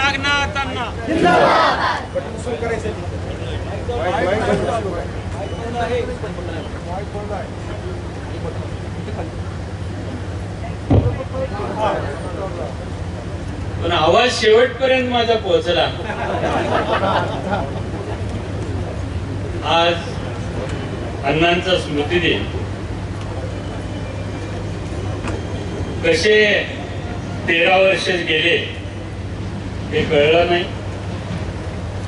नागनाथ अण्णा पण आवाज शेवटपर्यंत माझा पोहोचला. आज अण्णांचा स्मृती दिन. कसे 13 वर्ष गेले हे कळलं नाही.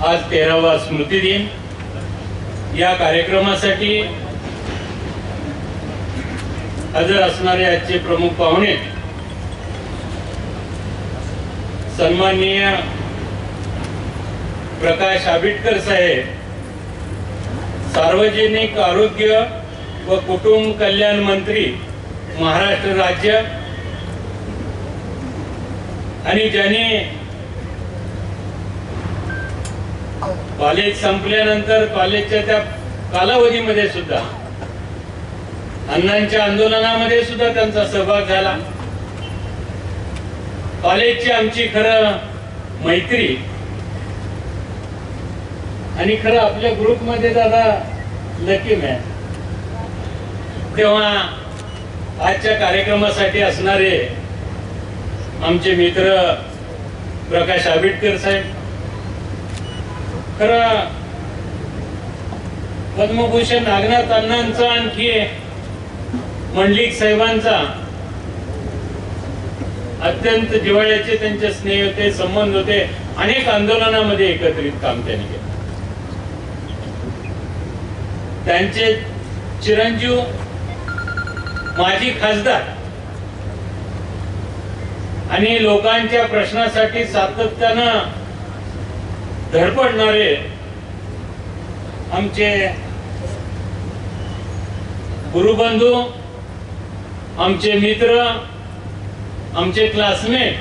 आज 13वा स्मृती दिन. या कार्यक्रमासाठी हजर असणारे आजचे प्रमुख पाहुणे सन्माननीय प्रकाश आंबेडकर साहेब, सार्वजनिक आरोग्य व कुटुंब कल्याण मंत्री महाराष्ट्र राज्य, आणि ज्यांनी कॉलेज संपल्यानंतर कॉलेजच्या त्या कालावधीमध्ये सुद्धा अण्णांच्या आंदोलनामध्ये सुद्धा त्यांचा सहभाग झाला. कॉलेजची आमची खरं मैत्री, आणि खरं आपल्या ग्रुपमध्ये दादा लकी मॅन. तेव्हा आजच्या कार्यक्रमासाठी असणारे आमचे मित्र प्रकाश आंबेडकर साहेब, खरं पद्मभूषण नागनाथ अण्णांचा आणखी मंडलिक साहेबांचा अत्यंत जिव्हाळ्याचे त्यांचे स्नेह होते, संबंध होते. अनेक आंदोलनामध्ये एकत्रित काम त्यांनी केलं. त्यांचे चिरंजीव माजी खासदार आणि लोकांच्या प्रश्नासाठी सातत्यानं धडपडणारे आमचे गुरुबंधू, आमचे मित्र, आमचे क्लासमेट,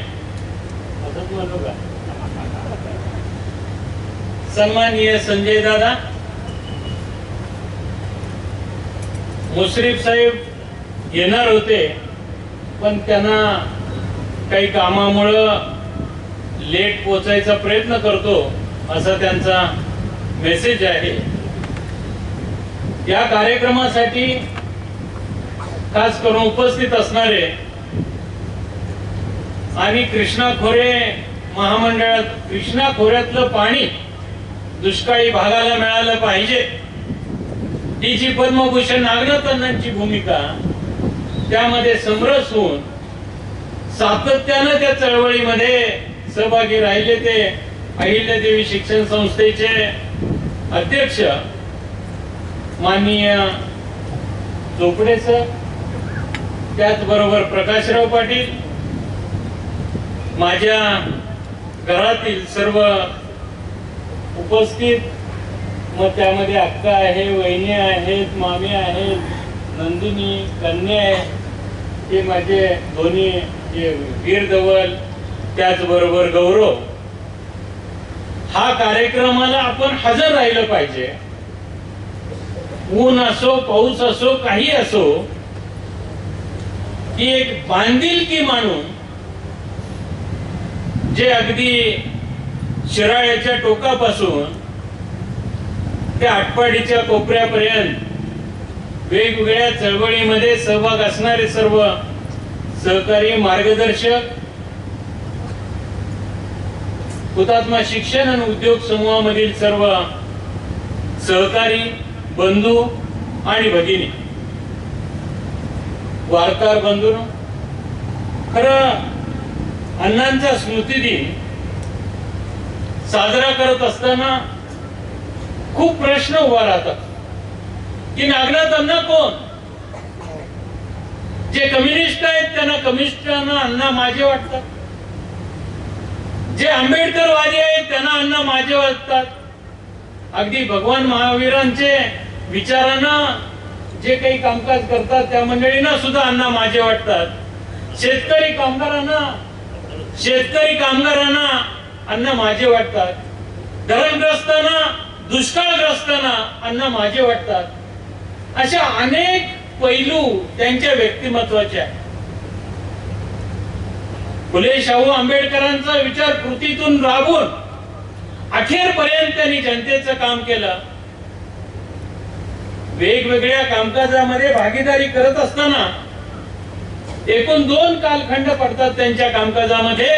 सन्माननीय संजय दादा, मुश्रीफ साहेब येणार होते पण त्यांना काही कामामुळं लेट पोचायचा प्रयत्न करतो असा त्यांचा मेसेज आहे. या कार्यक्रमासाठी खास करून उपस्थित असणारे आणि कृष्णा खोरे महामंडळात, कृष्णा खोऱ्यातलं पाणी दुष्काळी भागाला मिळालं पाहिजे ही जी पद्मभूषण नागनाथ अण्णांची भूमिका, त्यामध्ये समरस होऊन सातत्यानं त्या चळवळीमध्ये सहभागी राहिले ते अहिल्यादेवी शिक्षण संस्थेचे अध्यक्ष माननीय चोपडे सर, त्याचबरोबर प्रकाशराव पाटील, माझ्या घरातील सर्व उपस्थित, मग त्यामध्ये अक्का आहे, वहिनी आहेत, मामी आहेत, नंदिनी, कन्या आहे, हे माझे दोन्ही वीर धवल, त्याचबरोबर गौरव. हा कार्यक्रमाला आपण हजर राहिलं पाहिजे. ऊन असो, पाऊस असो, काही असो, की एक बांधिलकी मानून जे अगदी शिराळ्याच्या टोकापासून ते आटपाडीच्या कोपऱ्यापर्यंत वेगवेगळ्या चळवळीमध्ये सहभाग असणारे सर्व सहकारी, मार्गदर्शक, हुतात्मा शिक्षण आणि उद्योग समूहामधील सर्व सहकारी, बंधू आणि भगिनी, वार्ताहर बंधू, खरं अण्णांचा स्मृती दिन साजरा करत असताना खूप प्रश्न उभा राहतात की नागनाथ अण्णा कोण? जे कम्युनिस्ट आहेत त्यांना कम्युनिस्टांना अण्णा माझे वाटतात, जे आंबेडकरवादी आहेत त्यांना अण्णा माझे वाटतात, अगदी भगवान महावीरांचे विचारांना जे काही कामकाज करतात त्या मंडळींना सुद्धा अण्णा माझे वाटतात, शेतकरी कामगारांना अण्णा माझे वाटतात, धरणग्रस्तांना, दुष्काळग्रस्तांना अण्णा माझे वाटतात. अशा अनेक पैलू त्यांच्या व्यक्तिमत्वाचे आहेत. फुले शाहू आंबेडकरांचा विचार कृतीतून राबून अखेरपर्यंत त्यांनी जनतेचं काम केलं. वेगवेगळ्या कामकाजामध्ये भागीदारी करत असताना एकूण 2 कालखंड पडतात त्यांच्या कामकाजामध्ये.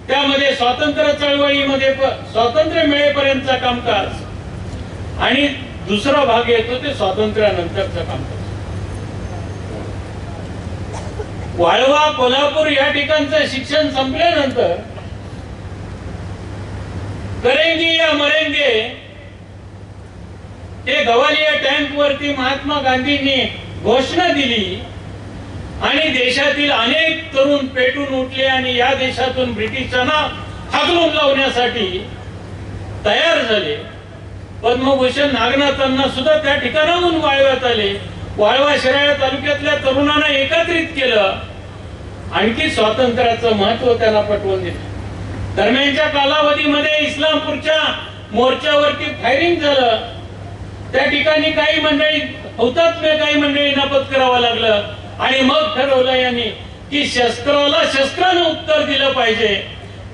त्यामध्ये स्वातंत्र्य चळवळीमध्ये स्वातंत्र्य मिळेपर्यंतचा कामकाज आणि दुसरा भाग येतो ते स्वातंत्र्यानंतरचं कामकाज. वाळवा कोल्हापूर या ठिकाणचं शिक्षण संपल्यानंतर करेंगे या मरेंगे हे गवालिया टँक वरती महात्मा गांधींनी घोषणा दिली आणि देशातील अनेक तरुण पेटून उठले आणि या देशातून ब्रिटिशांना हाकलून लावण्यासाठी तयार झाले. पद्मभूषण नागनाथांना सुद्धा त्या ठिकाणाहून वाळव्यात आले. वाळवा शिराळा तालुक्यातल्या तरुणांना एकत्रित केलं. आणखी स्वातंत्र्याचं महत्व त्यांना पटवून दिलं. दरम्यानच्या कालावधीमध्ये इस्लामपूरच्या मोर्चावरती फायरिंग झालं. त्या ठिकाणी काही मंडळी हुतात्मे, काही मंडळींना पत्करावं लागलं आणि मग ठरवलं यांनी की शस्त्राला शस्त्रानं उत्तर दिलं पाहिजे.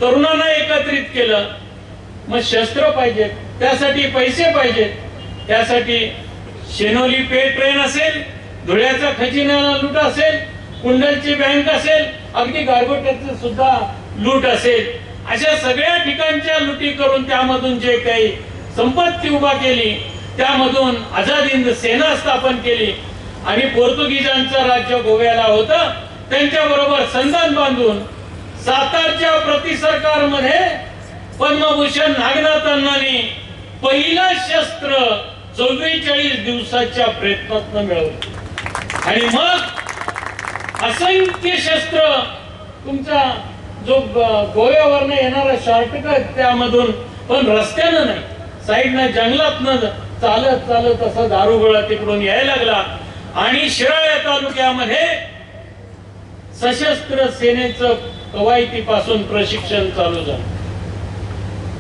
तरुणांना एकत्रित केलं. मग शस्त्र पाहिजेत, त्यासाठी पैसे पाहिजेत. त्यासाठी शेनोली पे ट्रेन असेल, धुळ्याचा खजिना लूट असेल, कुंडलची बँक असेल, अगदी गारगोट्याचं सुद्धा लूट असेल, अशा सगळ्या ठिकाणच्या लुटी करून त्यामधून जे काही संपत्ती उभा केली, त्यामधून आझाद हिंद सेना स्थापन केली आणि पोर्तुगीजांचं राज्य गोव्याला होतं. त्यांच्या बरोबर संधान बांधून सातारच्या प्रति सरकारमध्ये पद्मभूषण नागनाथांना पहिलं शस्त्र 44 दिवसाच्या प्रयत्नातून मिळवलं आणि मग असंख्य शस्त्र तुमचा जो गोव्यावरनं येणारा शॉर्टकट त्यामधून पण रस्त्यानं नाही, साईडनं जंगलातनं चालत चालत असा दारुगोळा तिकडून यायला लागला आणि शिराळा तालुक्यामध्ये सशस्त्र सेनेचं कवायतीपासून प्रशिक्षण चालू झालं.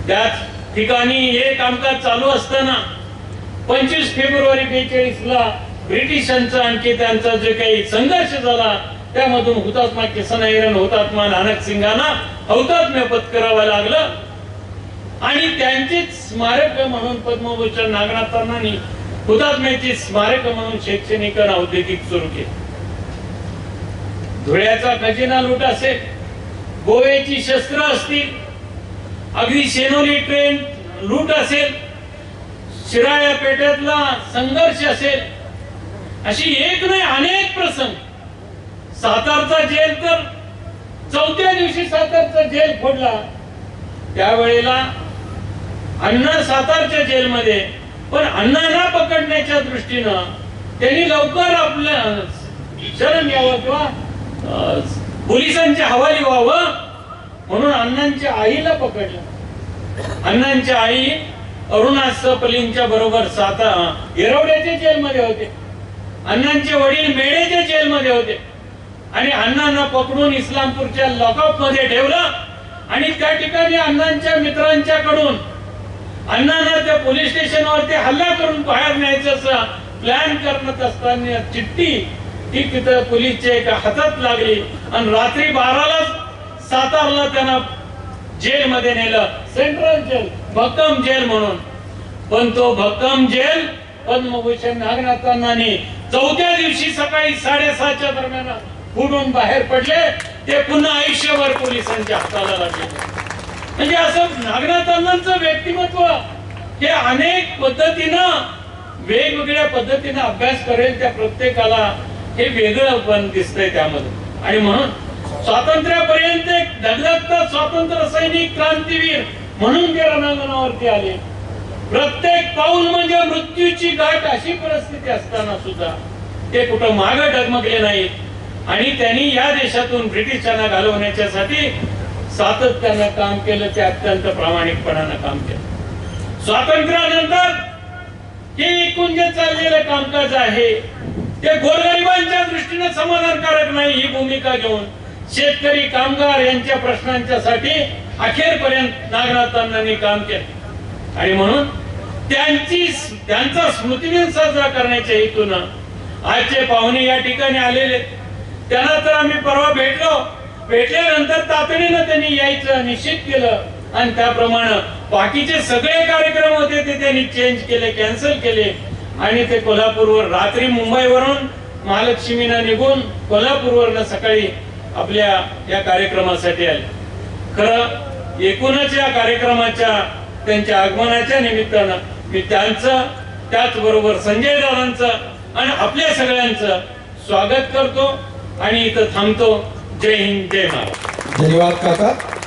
त्याच ठिकाणी हे कामकाज चालू असताना 25 फेब्रुवारी 42 ला ब्रिटिशांचा आणखी त्यांचा जे काही संघर्ष झाला त्यामधून हुतात्मा किसन ऐरन, हुतात्मा नानक सिंगांना हौतात्म्य पत्करावं लागलं आणि त्यांची स्मारक म्हणून पद्मभूषण नागनाथांना हुतात्म्याची स्मारक म्हणून शैक्षणिक आणि औद्योगिक सुरू केली. धुळ्याचा खजिना लूट असेल, गोव्याची शस्त्र असतील, अगदी शेनोली ट्रेन लूट असेल, शिराळा पेठेतला संघर्ष असेल, अशी एक नाही अनेक प्रसंग. सातारचा जेल तर 4थ्या दिवशी सातारचा जेल फोडला. त्यावेळेला अण्णा सातारच्या जेलमध्ये, पण अण्णांना पकडण्याच्या दृष्टीनं त्यांनी लवकर आपलं शरण यावं किंवा पोलिसांच्या हवाली व्हावं म्हणून अण्णांच्या आईला पकडलं. अण्णांच्या आई अरुणा सपलींच्या बरोबर येरवड्याच्या जेलमध्ये होते. अण्णांचे वडील मेळेच्या जेलमध्ये होते आणि अण्णांना पकडून इस्लामपूरच्या लॉकअप मध्ये ठेवलं आणि त्या ठिकाणी अण्णांच्या मित्रांच्याकडून अण्णांना त्या पोलीस स्टेशनवरती हल्ला करून बाहेर न्यायचं प्लॅन करत असताना चिठ्ठी ती तिथं पोलीसच्या एका हातात लागली आणि रात्री 12ला सातारला त्यांना जेलमध्ये नेलं, सेंट्रल जेल, भक्कम जेल म्हणून. पण तो भक्कम जेल पद्मभूषण नागनाथांना 4थ्या दिवशी सकाळी 7:30च्या दरम्यान फुटून बाहेर पडले. ते पुन्हा आयुष्यभर पोलिसांच्या हाताला लागले. म्हणजे असं नागनाथांचं व्यक्तिमत्व हे अनेक पद्धतीनं वेगवेगळ्या पद्धतीनं अभ्यास करेल त्या प्रत्येकाला हे वेगळं पण दिसतंय त्यामध्ये. आणि म्हणून स्वातंत्र्यापर्यंत एक धगधगता स्वातंत्र्य सैनिक, क्रांतीवीर म्हणून ते रणांगणावरती आले. प्रत्येक पाऊल म्हणजे मृत्यूची गाठ अशी परिस्थिती असताना सुद्धा ते कुठं मागे डगमगले नाहीत आणि त्यांनी या देशातून ब्रिटिशांना घालवण्यासाठी सातत्यानं काम केलं. ते अत्यंत प्रामाणिकपणानं काम केलं. स्वातंत्र्यानंतर हे एकूण जे चाललेलं कामकाज आहे ते गोरगरिबांच्या दृष्टीने समाधानकारक नाही. ही भूमिका घेऊन शेतकरी, कामगार यांच्या प्रश्नांच्यासाठी अखेरपर्यंत नागनाथांनी काम केलं आणि म्हणून त्यांचा स्मृतिदिन साजरा करण्याच्या हेतून आजचे पाहुणे या ठिकाणी आलेले. त्यांना तर आम्ही परवा भेटलो भेटल्यानंतर तातडीनं त्यांनी यायचं निश्चित केलं आणि त्याप्रमाणे बाकीचे सगळे कार्यक्रम होते ते त्यांनी चेंज केले, कॅन्सल केले आणि ते कोल्हापूरवर रात्री मुंबईवरून महालक्ष्मीनं निघून कोल्हापूरवरनं सकाळी आपल्या या कार्यक्रमासाठी आले. खरं एकूणच या कार्यक्रमाच्या त्यांच्या आगमनाच्या निमित्तानं मी त्यांचं त्याचबरोबर संजय दादांचं आणि आपल्या सगळ्यांचं स्वागत करतो आणि इथं थांबतो. जय हिंद, जय महाराष्ट्र. धन्यवाद काका.